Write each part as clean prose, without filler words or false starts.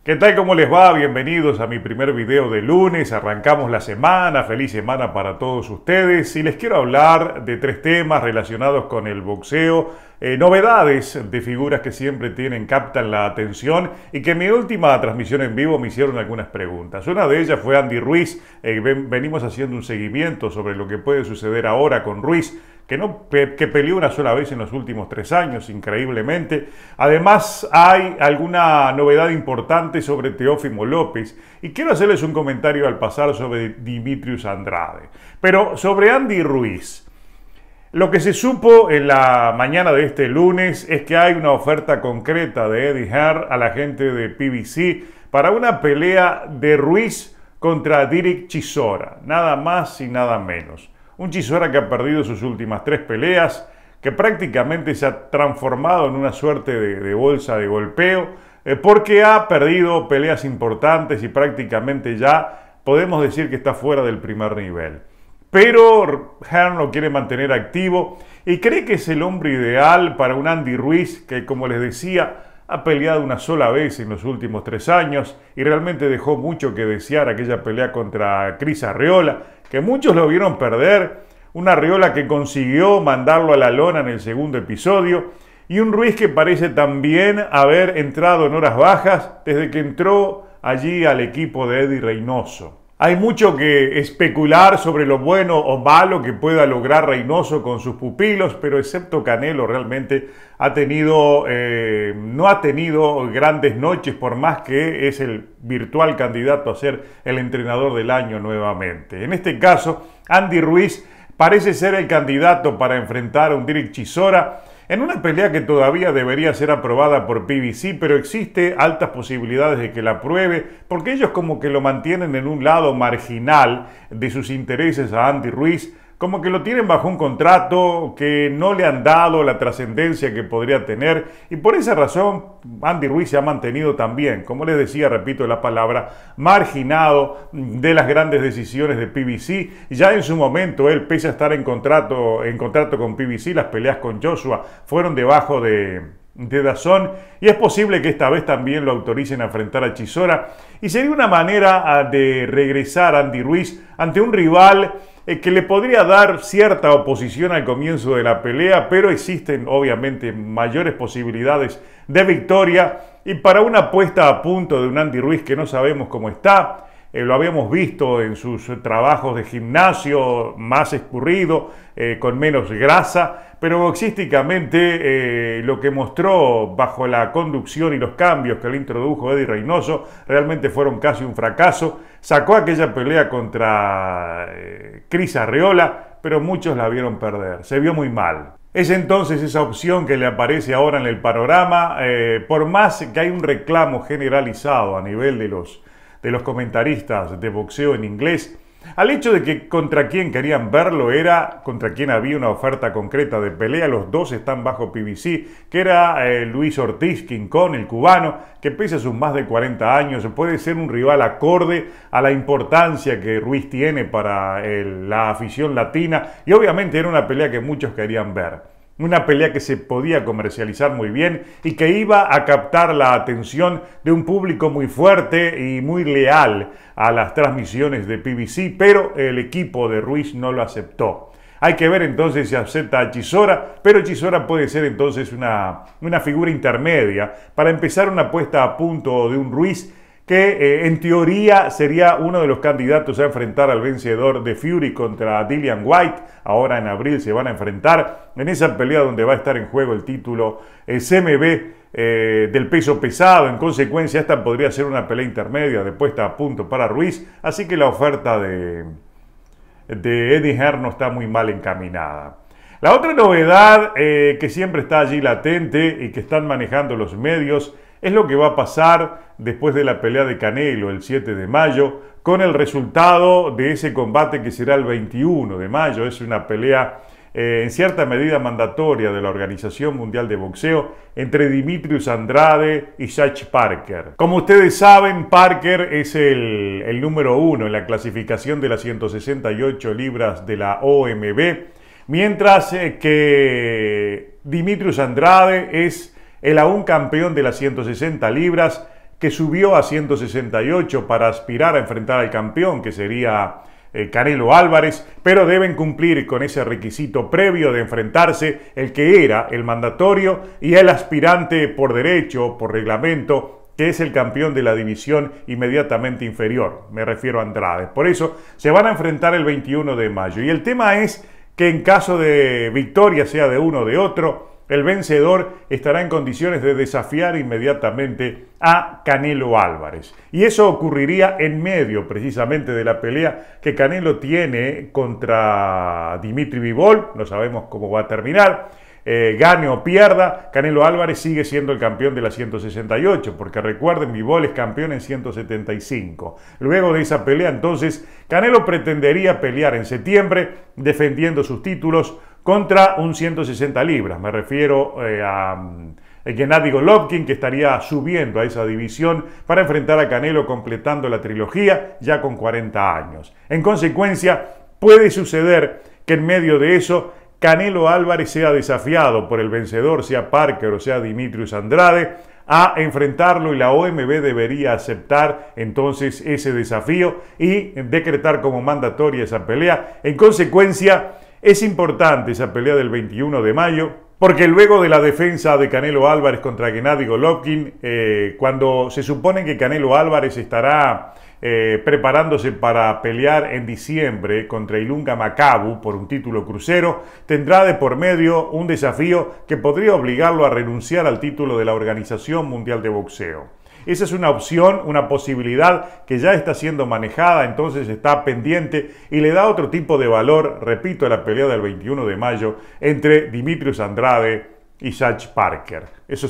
¿Qué tal? ¿Cómo les va? Bienvenidos a mi primer video de lunes. Arrancamos la semana. Feliz semana para todos ustedes. Y les quiero hablar de tres temas relacionados con el boxeo. Novedades de figuras que siempre captan la atención y que en mi última transmisión en vivo me hicieron algunas preguntas. Una de ellas fue Andy Ruiz. Venimos haciendo un seguimiento sobre lo que puede suceder ahora con Ruiz, que peleó una sola vez en los últimos 3 años, increíblemente. Además, hay alguna novedad importante sobre Teófimo López y quiero hacerles un comentario al pasar sobre Demetrius Andrade. Pero sobre Andy Ruiz, lo que se supo en la mañana de este lunes es que hay una oferta concreta de Eddie Hearn a la gente de PBC para una pelea de Ruiz contra Derek Chisora, nada más y nada menos. Un Chisora que ha perdido sus últimas 3 peleas, que prácticamente se ha transformado en una suerte de bolsa de golpeo, porque ha perdido peleas importantes y prácticamente ya podemos decir que está fuera del primer nivel. Pero Hearn lo quiere mantener activo y cree que es el hombre ideal para un Andy Ruiz que, como les decía, ha peleado una sola vez en los últimos 3 años y realmente dejó mucho que desear aquella pelea contra Chris Arreola, que muchos lo vieron perder, una Arreola que consiguió mandarlo a la lona en el segundo episodio, y un Ruiz que parece también haber entrado en horas bajas desde que entró allí al equipo de Eddie Reynoso. Hay mucho que especular sobre lo bueno o malo que pueda lograr Reynoso con sus pupilos, pero excepto Canelo realmente no ha tenido grandes noches, por más que es el virtual candidato a ser el entrenador del año nuevamente. En este caso, Andy Ruiz parece ser el candidato para enfrentar a un Derek Chisora en una pelea que todavía debería ser aprobada por PBC, pero existe altas posibilidades de que la apruebe, porque ellos como que lo mantienen en un lado marginal de sus intereses a Andy Ruiz, como que lo tienen bajo un contrato que no le han dado la trascendencia que podría tener, y por esa razón Andy Ruiz se ha mantenido también, como les decía, repito la palabra, marginado de las grandes decisiones de PBC. Ya en su momento él, pese a estar en contrato con PBC, las peleas con Joshua fueron debajo de DAZN, y es posible que esta vez también lo autoricen a enfrentar a Chisora, y sería una manera de regresar a Andy Ruiz ante un rival que le podría dar cierta oposición al comienzo de la pelea, pero existen obviamente mayores posibilidades de victoria, y para una puesta a punto de un Andy Ruiz que no sabemos cómo está, lo habíamos visto en sus trabajos de gimnasio más escurrido, con menos grasa, pero boxísticamente lo que mostró bajo la conducción y los cambios que le introdujo Eddie Reynoso realmente fueron casi un fracaso. Sacó aquella pelea contra Chris Arreola, pero muchos la vieron perder, se vio muy mal. Es entonces esa opción que le aparece ahora en el panorama, por más que hay un reclamo generalizado a nivel de los comentaristas de boxeo en inglés, al hecho de que contra quien querían verlo era contra quien había una oferta concreta de pelea. Los dos están bajo PBC, que era Luis Ortiz King Kong, el cubano, que pese a sus más de 40 años puede ser un rival acorde a la importancia que Ruiz tiene para la afición latina, y obviamente era una pelea que muchos querían ver. Una pelea que se podía comercializar muy bien y que iba a captar la atención de un público muy fuerte y muy leal a las transmisiones de PBC, pero el equipo de Ruiz no lo aceptó. Hay que ver entonces si acepta a Chisora, pero Chisora puede ser entonces una figura intermedia para empezar una puesta a punto de un Ruiz que en teoría sería uno de los candidatos a enfrentar al vencedor de Fury contra Dillian Whyte. Ahora en abril se van a enfrentar en esa pelea donde va a estar en juego el título CMB del peso pesado. En consecuencia, esta podría ser una pelea intermedia de puesta a punto para Ruiz, así que la oferta de Eddie Hearn no está muy mal encaminada. La otra novedad que siempre está allí latente y que están manejando los medios es lo que va a pasar después de la pelea de Canelo el 7 de mayo, con el resultado de ese combate que será el 21 de mayo. Es una pelea en cierta medida mandatoria de la Organización Mundial de Boxeo entre Demetrius Andrade y Zach Parker. Como ustedes saben, Parker es el número 1 en la clasificación de las 168 libras de la OMB, mientras que Demetrius Andrade es el aún campeón de las 160 libras, que subió a 168 para aspirar a enfrentar al campeón, que sería Canelo Álvarez, pero deben cumplir con ese requisito previo de enfrentarse el que era el mandatorio y el aspirante por derecho, por reglamento, que es el campeón de la división inmediatamente inferior, me refiero a Andrade. Por eso se van a enfrentar el 21 de mayo. Y el tema es que en caso de victoria, sea de uno o de otro, el vencedor estará en condiciones de desafiar inmediatamente a Canelo Álvarez. Y eso ocurriría en medio precisamente de la pelea que Canelo tiene contra Dimitri Bivol. No sabemos cómo va a terminar. Gane o pierda, Canelo Álvarez sigue siendo el campeón de la 168, porque recuerden, Bivol es campeón en 175. Luego de esa pelea, entonces, Canelo pretendería pelear en septiembre defendiendo sus títulos contra un 160 libras. Me refiero a Gennady Golovkin, que estaría subiendo a esa división para enfrentar a Canelo completando la trilogía ya con 40 años. En consecuencia, puede suceder que en medio de eso Canelo Álvarez sea desafiado por el vencedor, sea Parker o sea Dimitrius Andrade, a enfrentarlo, y la OMB debería aceptar entonces ese desafío y decretar como mandatoria esa pelea. En consecuencia, es importante esa pelea del 21 de mayo, porque luego de la defensa de Canelo Álvarez contra Gennady Golovkin, cuando se supone que Canelo Álvarez estará preparándose para pelear en diciembre contra Ilunga Makabu por un título crucero, tendrá de por medio un desafío que podría obligarlo a renunciar al título de la Organización Mundial de Boxeo. Esa es una opción, una posibilidad que ya está siendo manejada, entonces está pendiente y le da otro tipo de valor, repito, a la pelea del 21 de mayo entre Dimitrius Andrade y Satch Parker. Eso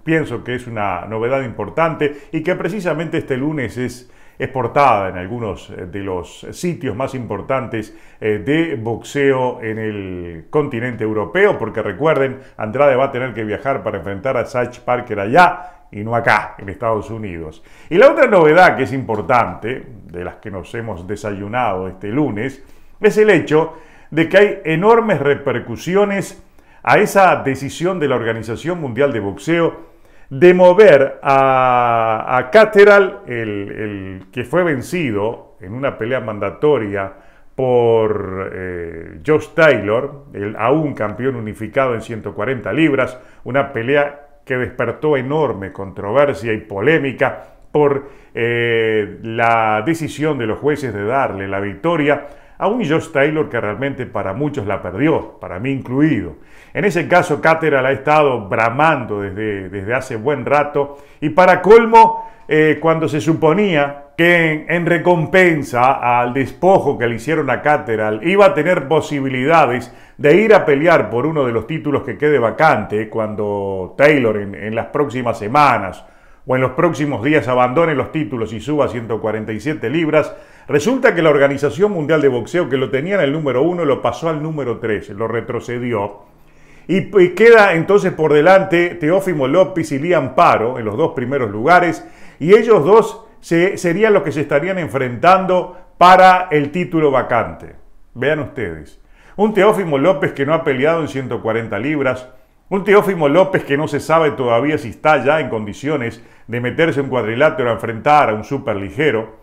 pienso que es una novedad importante y que precisamente este lunes es portada en algunos de los sitios más importantes de boxeo en el continente europeo, porque recuerden, Andrade va a tener que viajar para enfrentar a Satch Parker allá y no acá, en Estados Unidos. Y la otra novedad que es importante, de las que nos hemos desayunado este lunes, es el hecho de que hay enormes repercusiones a esa decisión de la Organización Mundial de Boxeo de mover a Catterall, el que fue vencido en una pelea mandatoria por Josh Taylor, el aún campeón unificado en 140 libras, una pelea que despertó enorme controversia y polémica por la decisión de los jueces de darle la victoria a un Josh Taylor que realmente para muchos la perdió, para mí incluido. En ese caso, Catterall ha estado bramando desde hace buen rato, y para colmo, cuando se suponía que en recompensa al despojo que le hicieron a Catterall iba a tener posibilidades de ir a pelear por uno de los títulos que quede vacante cuando Taylor en las próximas semanas o en los próximos días abandone los títulos y suba a 147 libras, resulta que la Organización Mundial de Boxeo, que lo tenía en el número 1, lo pasó al número 3, lo retrocedió. Y queda entonces por delante Teófimo López y Liam Paro en los dos primeros lugares, y ellos dos serían los que se estarían enfrentando para el título vacante. Vean ustedes, un Teófimo López que no ha peleado en 140 libras, un Teófimo López que no se sabe todavía si está ya en condiciones de meterse en cuadrilátero a enfrentar a un superligero,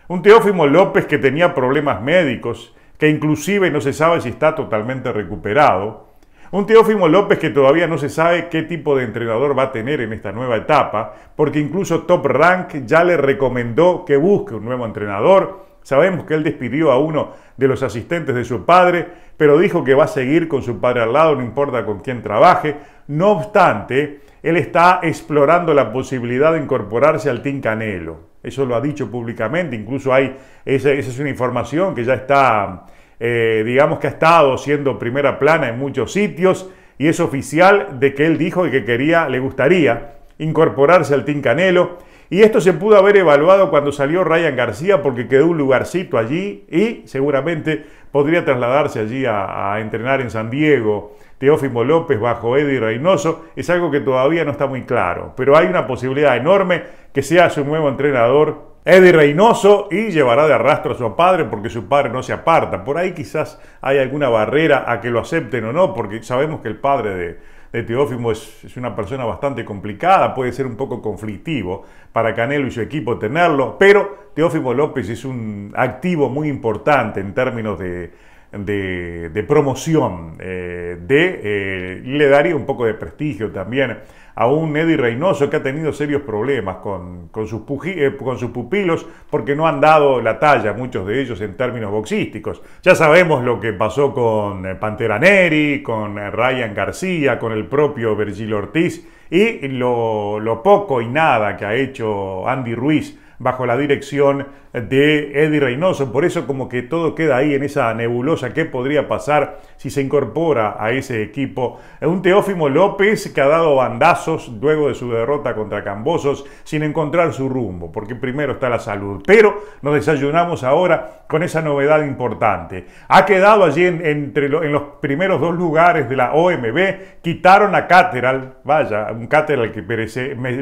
un Teófimo López que tenía problemas médicos, que inclusive no se sabe si está totalmente recuperado, un Teófimo López que todavía no se sabe qué tipo de entrenador va a tener en esta nueva etapa, porque incluso Top Rank ya le recomendó que busque un nuevo entrenador. Sabemos que él despidió a uno de los asistentes de su padre, pero dijo que va a seguir con su padre al lado, no importa con quién trabaje. No obstante, él está explorando la posibilidad de incorporarse al Team Canelo. Eso lo ha dicho públicamente, incluso esa es una información que ya está, digamos que ha estado siendo primera plana en muchos sitios, y es oficial de que él dijo que le gustaría incorporarse al Team Canelo. Y esto se pudo haber evaluado cuando salió Ryan García, porque quedó un lugarcito allí y seguramente podría trasladarse allí a entrenar en San Diego. Teófimo López bajo Eddie Reynoso es algo que todavía no está muy claro, pero hay una posibilidad enorme que sea su nuevo entrenador Eddie Reynoso, y llevará de arrastro a su padre porque su padre no se aparta. Por ahí quizás hay alguna barrera a que lo acepten o no, porque sabemos que el padre de de Teófimo es una persona bastante complicada, puede ser un poco conflictivo para Canelo y su equipo tenerlo, pero Teófimo López es un activo muy importante en términos de promoción, le daría un poco de prestigio también a un Eddie Reynoso que ha tenido serios problemas con sus pupilos porque no han dado la talla, muchos de ellos en términos boxísticos. Ya sabemos lo que pasó con Pantera Neri, con Ryan García, con el propio Vergil Ortiz y lo poco y nada que ha hecho Andy Ruiz bajo la dirección de Eddie Reynoso. Por eso como que todo queda ahí en esa nebulosa. ¿Qué podría pasar si se incorpora a ese equipo un Teófimo López que ha dado bandazos luego de su derrota contra Cambosos sin encontrar su rumbo? Porque primero está la salud. Pero nos desayunamos ahora con esa novedad importante. Ha quedado allí en los primeros 2 lugares de la OMB. Quitaron a Catterall, vaya, un Catterall que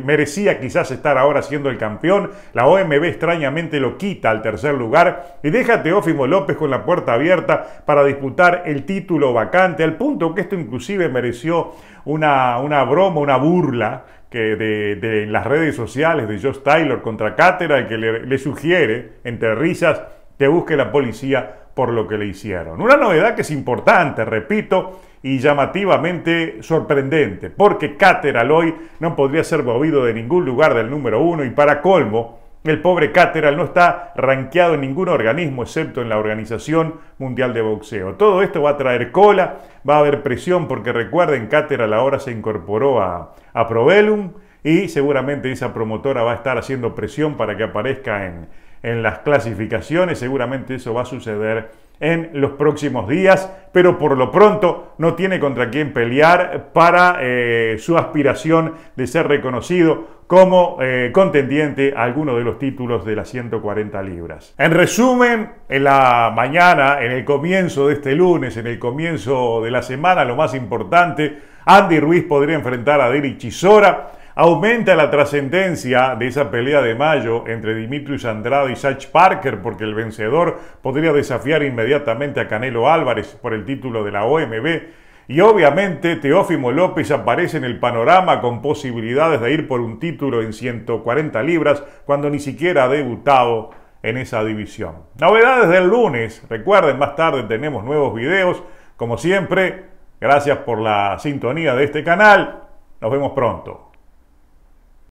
merecía quizás estar ahora siendo el campeón. La OMB extrañamente lo quita al tercer lugar y deja a Teófimo López con la puerta abierta para disputar el título vacante, al punto que esto inclusive mereció una broma, una burla en las redes sociales de Josh Taylor contra Catterall, que le sugiere, entre risas, que busque la policía por lo que le hicieron. Una novedad que es importante, repito, y llamativamente sorprendente, porque Catterall hoy no podría ser movido de ningún lugar del número 1 y para colmo, el pobre Catterall no está rankeado en ningún organismo excepto en la Organización Mundial de Boxeo. Todo esto va a traer cola, va a haber presión porque recuerden, Catterall ahora se incorporó a Probellum y seguramente esa promotora va a estar haciendo presión para que aparezca en las clasificaciones. Seguramente eso va a suceder en los próximos días, pero por lo pronto no tiene contra quién pelear para su aspiración de ser reconocido como contendiente a alguno de los títulos de las 140 libras. En resumen, en la mañana, en el comienzo de este lunes, en el comienzo de la semana, lo más importante, Andy Ruiz podría enfrentar a Derek Chisora. Aumenta la trascendencia de esa pelea de mayo entre Demetrius Andrade y Zach Parker porque el vencedor podría desafiar inmediatamente a Canelo Álvarez por el título de la OMB. Y obviamente Teófimo López aparece en el panorama con posibilidades de ir por un título en 140 libras cuando ni siquiera ha debutado en esa división. Novedades del lunes. Recuerden, más tarde tenemos nuevos videos. Como siempre, gracias por la sintonía de este canal. Nos vemos pronto.